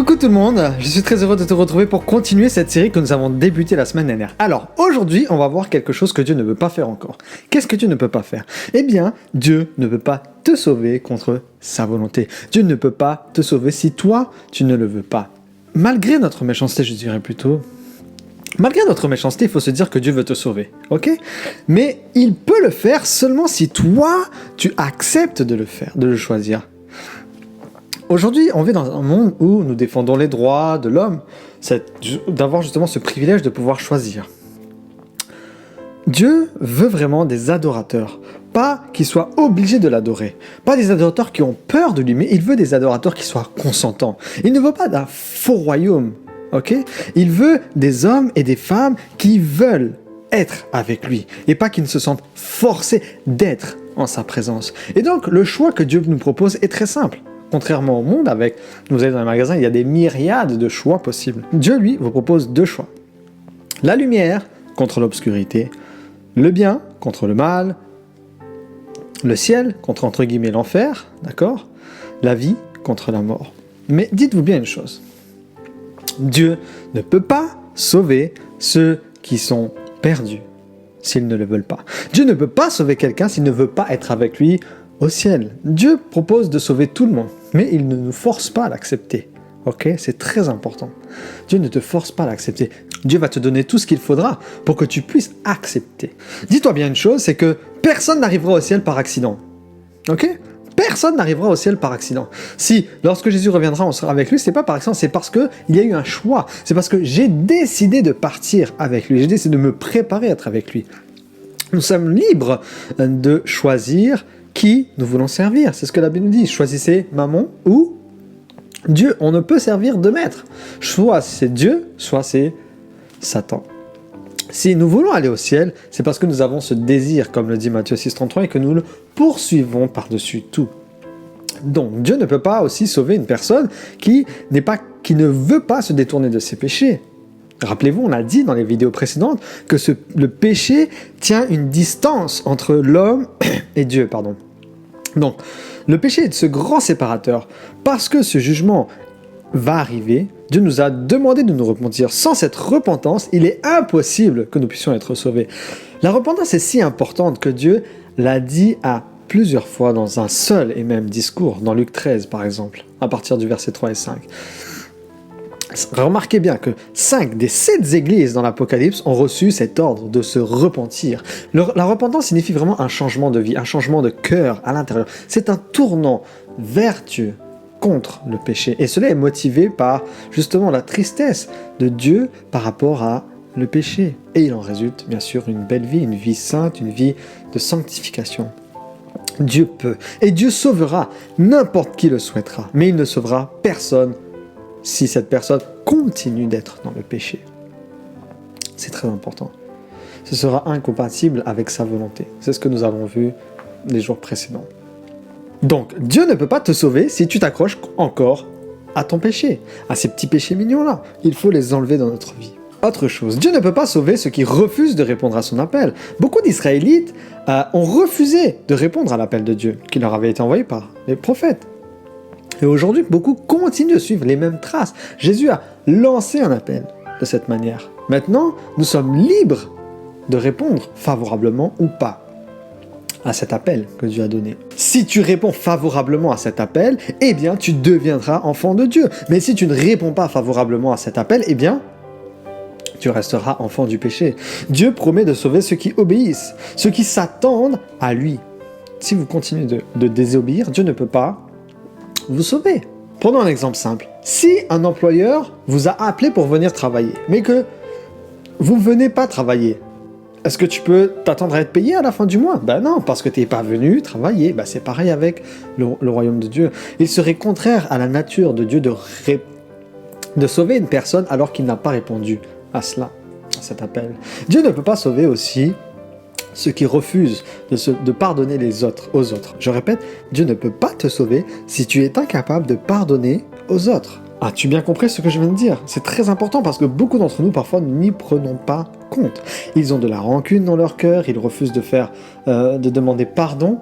Coucou tout le monde, je suis très heureux de te retrouver pour continuer cette série que nous avons débutée la semaine dernière. Alors, aujourd'hui, on va voir quelque chose que Dieu ne veut pas faire encore. Qu'est-ce que Dieu ne peut pas faire? Eh bien, Dieu ne peut pas te sauver contre sa volonté. Dieu ne peut pas te sauver si toi, tu ne le veux pas. Malgré notre méchanceté, je dirais plutôt... Malgré notre méchanceté, il faut se dire que Dieu veut te sauver, ok? Mais il peut le faire seulement si toi, tu acceptes de le faire, de le choisir. Aujourd'hui, on vit dans un monde où nous défendons les droits de l'homme, d'avoir justement ce privilège de pouvoir choisir. Dieu veut vraiment des adorateurs, pas qu'ils soient obligés de l'adorer, pas des adorateurs qui ont peur de lui, mais il veut des adorateurs qui soient consentants. Il ne veut pas d'un faux royaume, ok? Il veut des hommes et des femmes qui veulent être avec lui, et pas qui ne se sentent forcés d'être en sa présence. Et donc, le choix que Dieu nous propose est très simple. Contrairement au monde, vous allez dans les magasins, il y a des myriades de choix possibles. Dieu, lui, vous propose deux choix. La lumière contre l'obscurité, le bien contre le mal, le ciel contre, entre guillemets, l'enfer, d'accord? La vie contre la mort. Mais dites-vous bien une chose. Dieu ne peut pas sauver ceux qui sont perdus s'ils ne le veulent pas. Dieu ne peut pas sauver quelqu'un s'il ne veut pas être avec lui au ciel. Dieu propose de sauver tout le monde, mais il ne nous force pas à l'accepter. Ok? C'est très important. Dieu ne te force pas à l'accepter. Dieu va te donner tout ce qu'il faudra pour que tu puisses accepter. Dis-toi bien une chose, c'est que personne n'arrivera au ciel par accident. Ok? Personne n'arrivera au ciel par accident. Si, lorsque Jésus reviendra, on sera avec lui, c'est pas par accident, c'est parce qu'il y a eu un choix. C'est parce que j'ai décidé de partir avec lui. J'ai décidé de me préparer à être avec lui. Nous sommes libres de choisir qui nous voulons servir. C'est ce que la Bible nous dit. Choisissez Mammon ou Dieu. On ne peut servir de maître. Soit c'est Dieu, soit c'est Satan. Si nous voulons aller au ciel, c'est parce que nous avons ce désir, comme le dit Matthieu 6,33, et que nous le poursuivons par-dessus tout. Donc, Dieu ne peut pas aussi sauver une personne qui ne veut pas se détourner de ses péchés. Rappelez-vous, on a dit dans les vidéos précédentes que le péché tient une distance entre l'homme et Dieu. Donc, le péché est ce grand séparateur. Parce que ce jugement va arriver, Dieu nous a demandé de nous repentir. Sans cette repentance, il est impossible que nous puissions être sauvés. La repentance est si importante que Dieu l'a dit à plusieurs fois dans un seul et même discours, dans Luc 13 par exemple, à partir du verset 3 et 5. Remarquez bien que 5 des 7 églises dans l'Apocalypse ont reçu cet ordre de se repentir. La repentance signifie vraiment un changement de vie, un changement de cœur à l'intérieur. C'est un tournant vers Dieu contre le péché. Et cela est motivé par justement la tristesse de Dieu par rapport à le péché. Et il en résulte bien sûr une belle vie, une vie sainte, une vie de sanctification. Dieu peut. Et Dieu sauvera n'importe qui le souhaitera. Mais il ne sauvera personne si cette personne continue d'être dans le péché. C'est très important. Ce sera incompatible avec sa volonté. C'est ce que nous avons vu les jours précédents. Donc, Dieu ne peut pas te sauver si tu t'accroches encore à ton péché, à ces petits péchés mignons-là. Il faut les enlever dans notre vie. Autre chose, Dieu ne peut pas sauver ceux qui refusent de répondre à son appel. Beaucoup d'Israélites ont refusé de répondre à l'appel de Dieu, qui leur avait été envoyé par les prophètes. Et aujourd'hui, beaucoup continuent de suivre les mêmes traces. Jésus a lancé un appel de cette manière. Maintenant, nous sommes libres de répondre favorablement ou pas à cet appel que Dieu a donné. Si tu réponds favorablement à cet appel, eh bien, tu deviendras enfant de Dieu. Mais si tu ne réponds pas favorablement à cet appel, eh bien, tu resteras enfant du péché. Dieu promet de sauver ceux qui obéissent, ceux qui s'attendent à lui. Si vous continuez de désobéir, Dieu ne peut pas vous sauver. Prenons un exemple simple. Si un employeur vous a appelé pour venir travailler, mais que vous ne venez pas travailler, est-ce que tu peux t'attendre à être payé à la fin du mois? Ben non, parce que tu n'es pas venu travailler. Ben c'est pareil avec le royaume de Dieu. Il serait contraire à la nature de Dieu de sauver une personne alors qu'il n'a pas répondu à cela, à cet appel. Dieu ne peut pas sauver aussi ceux qui refusent de pardonner aux autres. Je répète, Dieu ne peut pas te sauver si tu es incapable de pardonner aux autres. As-tu bien compris ce que je viens de dire? C'est très important parce que beaucoup d'entre nous, parfois, n'y prenons pas compte. Ils ont de la rancune dans leur cœur, ils refusent de demander pardon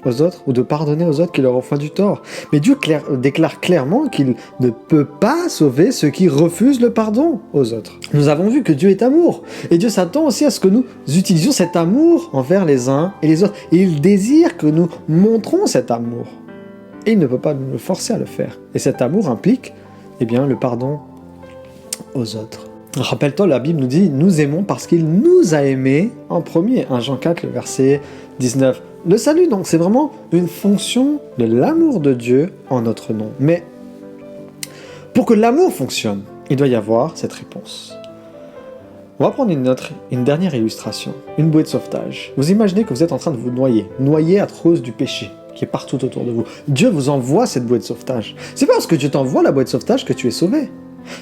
aux autres ou de pardonner aux autres qui leur ont fait du tort. Mais Dieu déclare clairement qu'il ne peut pas sauver ceux qui refusent le pardon aux autres. Nous avons vu que Dieu est amour. Et Dieu s'attend aussi à ce que nous utilisions cet amour envers les uns et les autres. Et il désire que nous montrons cet amour. Et il ne peut pas nous forcer à le faire. Et cet amour implique, eh bien, le pardon aux autres. Rappelle-toi, la Bible nous dit « Nous aimons parce qu'il nous a aimés en premier ». 1 Jean 4, le verset 19. Le salut, donc, c'est vraiment une fonction de l'amour de Dieu en notre nom. Mais pour que l'amour fonctionne, il doit y avoir cette réponse. On va prendre une dernière illustration, une bouée de sauvetage. Vous imaginez que vous êtes en train de vous noyer à cause du péché qui est partout autour de vous. Dieu vous envoie cette bouée de sauvetage. C'est pas parce que Dieu t'envoie la bouée de sauvetage que tu es sauvé.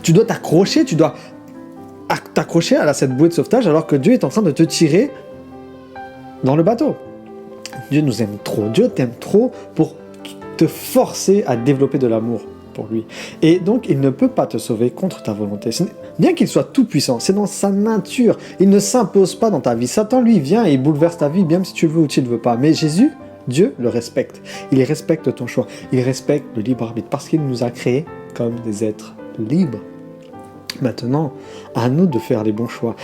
Tu dois t'accrocher, à cette bouée de sauvetage alors que Dieu est en train de te tirer dans le bateau. Dieu nous aime trop. Dieu t'aime trop pour te forcer à développer de l'amour pour lui. Et donc, il ne peut pas te sauver contre ta volonté. Bien qu'il soit tout puissant, c'est dans sa nature. Il ne s'impose pas dans ta vie. Satan, lui, vient et il bouleverse ta vie, même si tu le veux ou tu ne le veux pas. Mais Jésus, Dieu le respecte. Il respecte ton choix. Il respecte le libre arbitre parce qu'il nous a créés comme des êtres libres. Maintenant, à nous de faire les bons choix.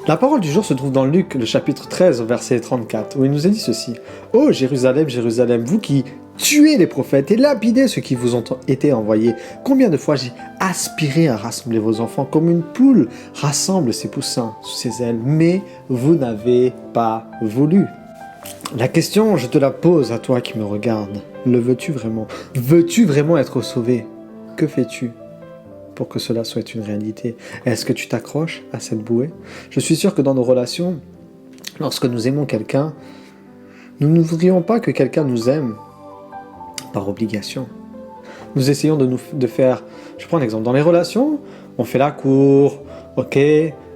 La parole du jour se trouve dans Luc, le chapitre 13, verset 34, où il nous est dit ceci. « Ô Jérusalem, Jérusalem, vous qui tuez les prophètes et lapidez ceux qui vous ont été envoyés, combien de fois j'ai aspiré à rassembler vos enfants comme une poule rassemble ses poussins sous ses ailes, mais vous n'avez pas voulu. » La question, je te la pose à toi qui me regarde. Le veux-tu vraiment? Veux-tu vraiment être sauvé? Que fais-tu pour que cela soit une réalité? Est-ce que tu t'accroches à cette bouée? Je suis sûr que dans nos relations, lorsque nous aimons quelqu'un, nous ne voudrions pas que quelqu'un nous aime par obligation. Nous essayons de faire... Je prends un exemple. Dans les relations, on fait la cour, ok,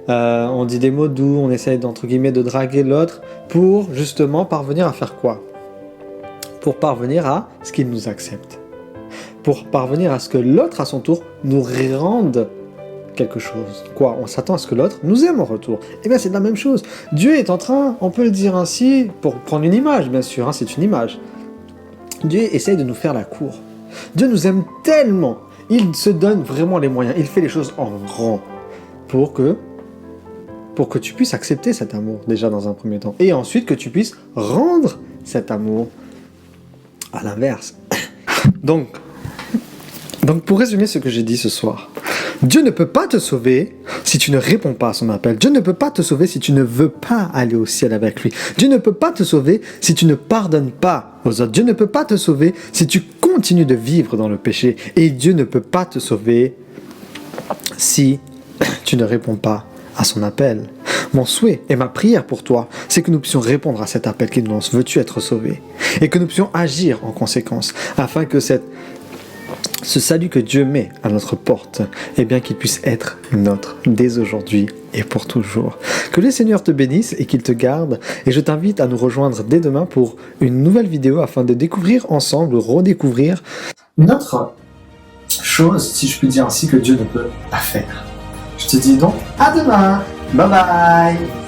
on dit des mots doux, on essaye d'entre guillemets de draguer l'autre pour justement parvenir à faire quoi? Pour parvenir à ce qu'il nous accepte. Pour parvenir à ce que l'autre, à son tour, nous rende quelque chose. Quoi? On s'attend à ce que l'autre nous aime en retour. Eh bien, c'est la même chose. Dieu est en train, on peut le dire ainsi, pour prendre une image, bien sûr, hein, c'est une image. Dieu essaye de nous faire la cour. Dieu nous aime tellement, il se donne vraiment les moyens, il fait les choses en grand pour que tu puisses accepter cet amour, déjà dans un premier temps, et ensuite que tu puisses rendre cet amour à l'inverse. Donc, pour résumer ce que j'ai dit ce soir, Dieu ne peut pas te sauver si tu ne réponds pas à son appel. Dieu ne peut pas te sauver si tu ne veux pas aller au ciel avec lui. Dieu ne peut pas te sauver si tu ne pardonnes pas aux autres. Dieu ne peut pas te sauver si tu continues de vivre dans le péché. Et Dieu ne peut pas te sauver si tu ne réponds pas à son appel. Mon souhait et ma prière pour toi, c'est que nous puissions répondre à cet appel qu'il nous lance. Veux-tu être sauvé? Et que nous puissions agir en conséquence, afin que ce salut que Dieu met à notre porte, eh bien qu'il puisse être nôtre dès aujourd'hui et pour toujours. Que le Seigneur te bénisse et qu'il te garde, et je t'invite à nous rejoindre dès demain pour une nouvelle vidéo afin de découvrir ensemble, redécouvrir notre chose, si je puis dire ainsi, que Dieu ne peut pas faire. Je te dis donc à demain. Bye bye.